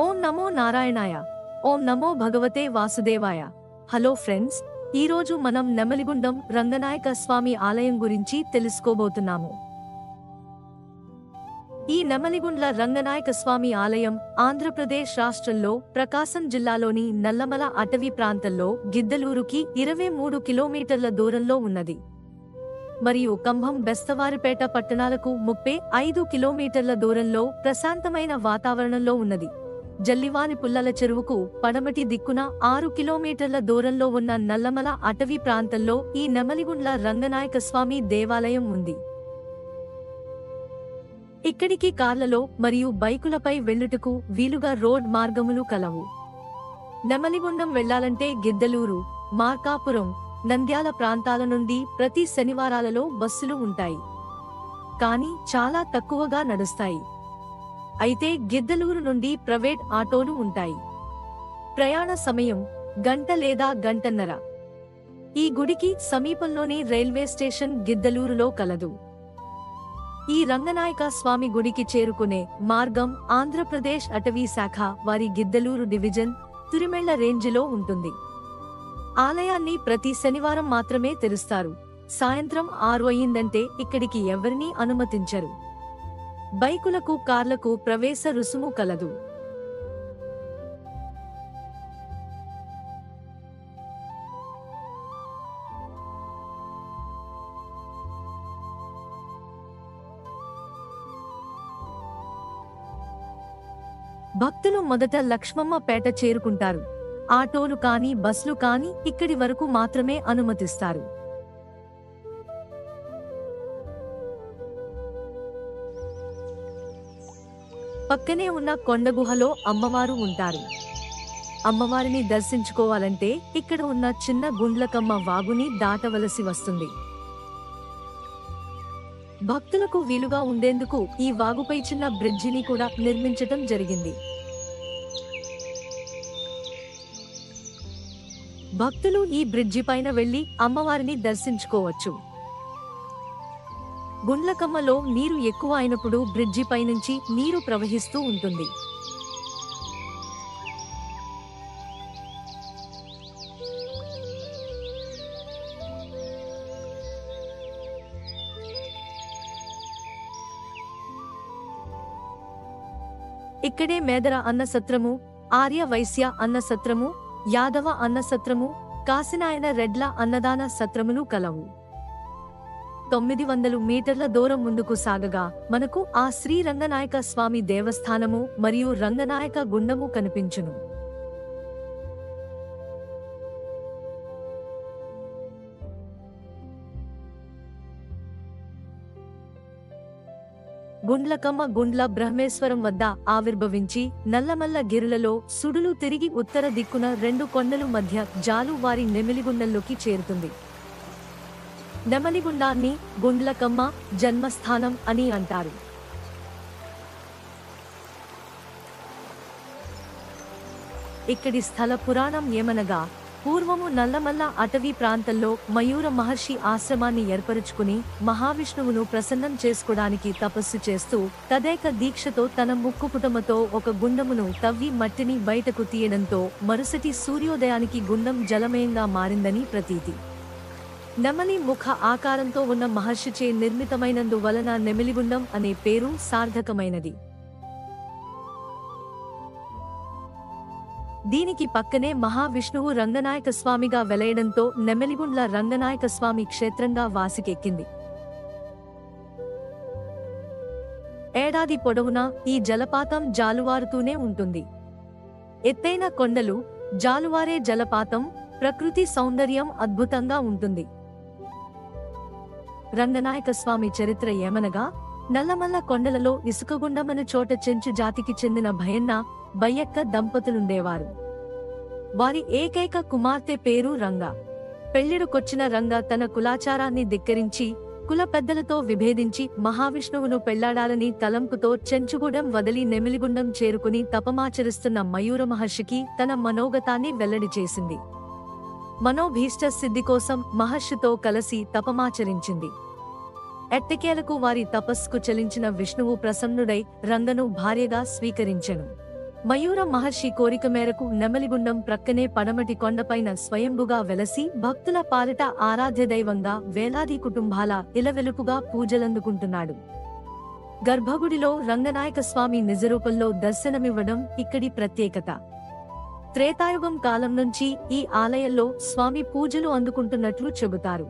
ఓం నమో నారాయణాయ. ఓం నమో భగవతే వాసుదేవాయ. హలో ఫ్రెండ్స్, ఈరోజు మనం నెమలిగుండం రంగనాయక స్వామి ఆలయం గురించి తెలుసుకోబోతున్నాము. ఈ నెమలిగుండ్ల రంగనాయక స్వామి ఆలయం ఆంధ్రప్రదేశ్ రాష్ట్రంలో ప్రకాశం జిల్లాలోని నల్లమల అటవీ ప్రాంతంలో గిద్దలూరుకి 23 కిలోమీటర్ల దూరంలో ఉన్నది. మరియు కంభం బెస్తవారిపేట పట్టణాలకు 35 కిలోమీటర్ల దూరంలో ప్రశాంతమైన వాతావరణంలో ఉన్నది. జల్లివాని పుల్లల చెరువుకు పడమటి దిక్కున 6 కిలోమీటర్ల దూరంలో ఉన్న నల్లమల అటవీ ప్రాంతంలో ఈ నెమలిగుండ్ల రంగనాయక స్వామి దేవాలయం ఉంది. ఇక్కడికి కార్లలో మరియు బైకులపై వెళ్ళుటకు వీలుగా రోడ్ మార్గములు కలవు. నెమలిగుండం వెళ్లాలంటే గిద్దలూరు, మార్కాపురం, నంద్యాల ప్రాంతాల నుండి ప్రతి శనివారాలలో బస్సులు ఉంటాయి, కానీ చాలా తక్కువగా నడుస్తాయి. అయితే గిద్దలూరు నుండి ప్రైవేట్ ఆటోలు ఉంటాయి. ప్రయాణ సమయం గంట లేదా గంటన్నర. ఈ గుడికి సమీపంలోని రైల్వే స్టేషన్ గిద్దలూరులో కలదు. ఈ రంగనాయక స్వామి గుడికి చేరుకునే మార్గం ఆంధ్రప్రదేశ్ అటవీ శాఖ వారి గిద్దలూరు డివిజన్ తురిమెళ్ల రేంజిలో ఉంటుంది. ఆలయాన్ని ప్రతి శనివారం మాత్రమే తెరుస్తారు. సాయంత్రం 6 అయిందంటే ఇక్కడికి ఎవరినీ అనుమతించరు. బైకులకు, కార్లకు ప్రవేశ రుసుము కలదు. భక్తులు మొదట లక్ష్మమ్మ పేట చేరుకుంటారు. ఆటోలు కానీ బస్లు కానీ ఇక్కడి వరకు మాత్రమే అనుమతిస్తారు. పక్కనే ఉన్న కొండగుహలో అమ్మవారు ఉంటారు. అమ్మవారిని దర్శించుకోవాలంటే ఇక్కడ ఉన్న చిన్న గుండ్లకమ్మ వాగుని దాటవలసి వస్తుంది. భక్తులకు వీలుగా ఉండేందుకు ఈ వాగుపై చిన్న బ్రిడ్జిని కూడా నిర్మించటం జరిగింది. భక్తులు ఈ బ్రిడ్జి పైన వెళ్లి అమ్మవారిని దర్శించుకోవచ్చు. గుండ్లకమ్మలో నీరు ఎక్కువ అయినప్పుడు బ్రిడ్జి పైనుంచి నీరు ప్రవహిస్తూ ఉంటుంది. ఇక్కడే మేదర అన్న సత్రము, ఆర్య వైశ్య అన్న సత్రము, యాదవ అన్న సత్రము, కాసినాయన రెడ్ల అన్నదాన సత్రములు కలవు. 900 మీటర్ల దూరం ముందుకు సాగగా మనకు ఆ శ్రీ రంగనాయక స్వామి దేవస్థానము మరియు రంగనాయక గుండము కనిపించును. గుండ్లకమ్మ గుండ్ల బ్రహ్మేశ్వరం వద్ద ఆవిర్భవించి నల్లమల్ల గిరులలో సుడులు తిరిగి ఉత్తర దిక్కున 2 కొండలు మధ్య జాలువారి నెమిలిగుండంలోకి చేరుతుంది. నెమలిగుండాన్ని గుండ్లకమ్మ జన్మస్థానం అని అంటారు. ఇక్కడి స్థల పురాణం ఏమనగా, పూర్వము నల్లమల్ల అటవీ ప్రాంతంలో మయూర మహర్షి ఆశ్రమాన్ని ఏర్పరుచుకుని మహావిష్ణువును ప్రసన్నం చేసుకోవడానికి తపస్సు చేస్తూ తదేక దీక్షతో తన ముక్కుపుటమతో ఒక గుండమును తవ్వి మట్టిని బయటకు తీయడంతో మరుసటి సూర్యోదయానికి గుండం జలమయంగా మారిందని ప్రతీతి. నెమలి ముఖ ఆకారంతో ఉన్న మహర్షిచే నిర్మితమైనందు వలన నెమిలిగుండం అనే పేరు సార్థకమైనది. దీనికి పక్కనే మహావిష్ణువు రంగనాయక స్వామిగా వెలయడంతో నెమలిగుండ్ల రంగనాయక స్వామి క్షేత్రంగా వాసికెక్కింది. ఏడాది పొడవునా ఈ జలపాతం జాలువారుతూనే ఉంటుంది. ఎత్తైన కొండలు, జాలువారే జలపాతం, ప్రకృతి సౌందర్యం అద్భుతంగా ఉంటుంది. రంగనాయక స్వామి చరిత్ర ఏమనగా, నల్లమల్ల కొండలలో ఇసుకగుండమను చోట చెంచు జాతికి చెందిన భయన్న, బయ్యక్క దంపతులుండేవారు. వారి ఏకైక కుమార్తె పేరు రంగ. పెళ్లిడుకొచ్చిన రంగ తన కులాచారాన్ని ధిక్కరించి కుల పెద్దలతో విభేదించి మహావిష్ణువును పెళ్లాడాలని తలంపుతో చెంచుగూడెం వదిలి నెమిలిగుండం చేరుకుని తపమాచరిస్తున్న మయూర మహర్షికి తన మనోగతాన్ని వెల్లడి చేసింది. మనోభీష్ట సిద్ధి కోసం మహర్షితో కలిసి తపమాచరించింది. ఎట్టకేలకు వారి తపస్సుకు చలించిన విష్ణువు ప్రసన్నుడై రంగను భార్యగా స్వీకరించెను. మయూర మహర్షి కోరిక మేరకు నెమలిగుండం ప్రక్కనే పడమటి కొండపైన స్వయంభుగా వెలసి భక్తుల పాలిట ఆరాధ్య దైవంగా వేలాది కుటుంబాల ఇలవెలుపుగా పూజలందుకుంటున్నాడు. గర్భగుడిలో రంగనాయక స్వామి నిజరూపంలో దర్శనమివ్వడం ఇక్కడి ప్రత్యేకత. త్రేతాయుగం కాలం నుంచి ఈ ఆలయంలో స్వామి పూజలు అందుకుంటున్నట్లు చెబుతారు.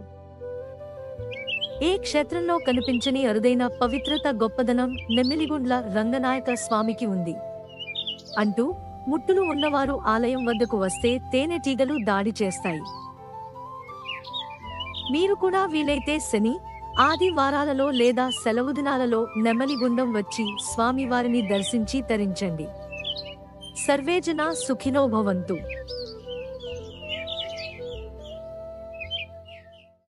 ఏ క్షేత్రంలో కనిపించని అరుదైన పవిత్రత గొప్పదనం నెమ్మిలిగుండ్ల రంగనాయక స్వామికి ఉంది అంటూ ముట్టులు ఉన్నవారు ఆలయం వద్దకు వస్తే తేనెటీగలు దాడి చేస్తాయి. మీరు కూడా వీలైతే శని, ఆదివారాలలో లేదా సెలవు దినాలలో నెమలిగుండం వచ్చి స్వామివారిని దర్శించి తరించండి. సర్వేజన సుఖినో భవంతు.